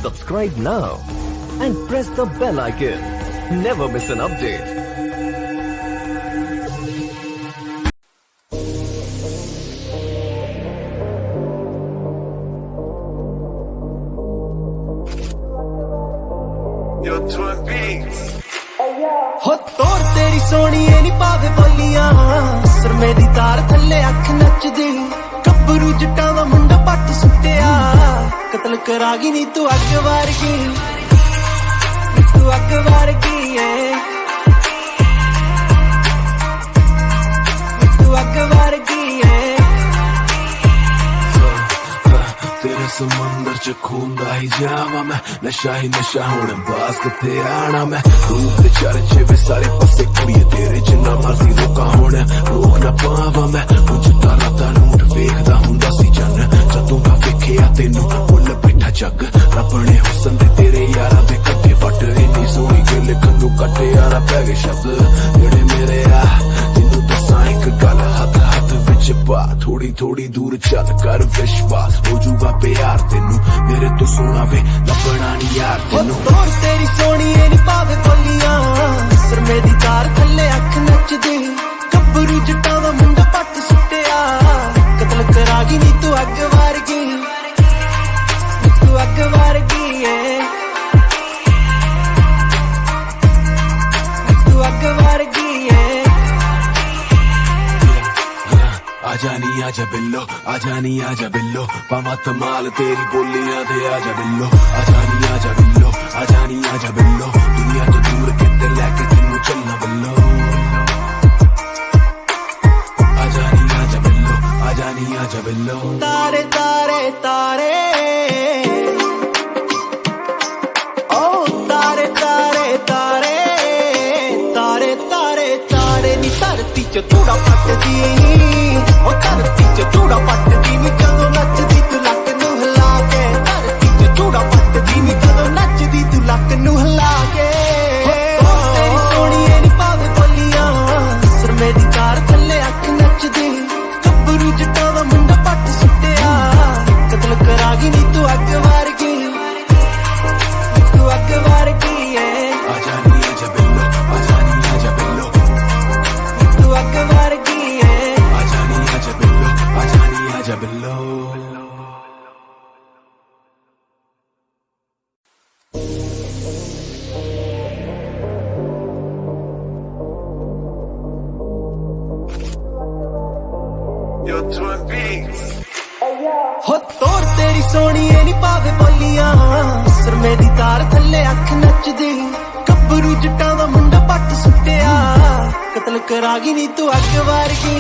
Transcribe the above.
Subscribe now and press the bell icon. Never miss an update. Your Twin Peaks. हो तोर तेरी सोनी नी पावे बोलियां सरमे दी तार थल्ले अख नचदी कब्रू जट्टां दा मुंडा पट सुट्टिया कतल करागी नी तू अग वारगी है तू अग वारगी है तेरे समंदर च खूंदा ही जावा मैं नशा ही नशा होने बास किथे आना मैं रूप दे चर्चे वे सारे पासे कुड़िए तेरे जिन्ना मर्जी रोका होने रोक ना पावा मैं कुछ तारा तानू वेखदा हुंदा सी जन जदों दा वेखिया तेनू भुल बैठा जग रब ने हुस्न दे तेरे यारा दे कट्टे वट इन्नी सोहनी गल खंदू कट्टे यारा पै गए शब्द जेड़े मेरे आ तेनू दसां इक गल हथ हथ विच पा थोड़ी थोड़ी दूर चल कर विश्वास हो जूगा प्यार तेनू मेरे तो सोना वे लभना नी यार तेनू तोर तेरी सोनी नी पावे बोलियां सरमे दी तार थल्ले अख नचदी कब्रू जट्टां दा मुंडा पट सुट्टिया कतल करागी नी तू अग वारगी है तू अग वारगी है आजा नी आजा बिल्लो आजा नी आजा बिल्लो पावा तमाल तेरी बोलियां दे आजा बिल्लो आजा नी आजा बिल्लो आजा नी आजा बिल्लो दुनिया तो दूर किते लेके तेनू चलना बिल्लो आजा नी आजा बिल्लो आजा नी आजा बिल्लो तारे तारे तारे ओ तारे तारे तारे तारे तारे तारे नी धरती च थोड़ा पटदी ओ धरती च चूड़ा पटदी नी जदों नचदी तू लक नू हिला के धरती च चूड़ा पटदी नी जदों नचदी तू लक नू हिला के तेरी सोनी नी पावे बोलियां सरमे दी तार थल्ले अख नचदी कब्रू जट्टां दा मुंडा पट सुट्टिया कतल करागी नी तू अग वारगी है आजा नी आजा बिल्लो आजा नी आजा बिल्लो तू अग वारगी है आजा नी आजा बिल्लो आजा नी आजा बिल्लो Your Twin Peaks. हो तोर तेरी सोनी नी पावे बोलियां सरमे दी तार थल्ले अख नचदी कब्रू जट्टां दा मुंडा पट सुट्टिया कतल करागी नी तू अग वारगी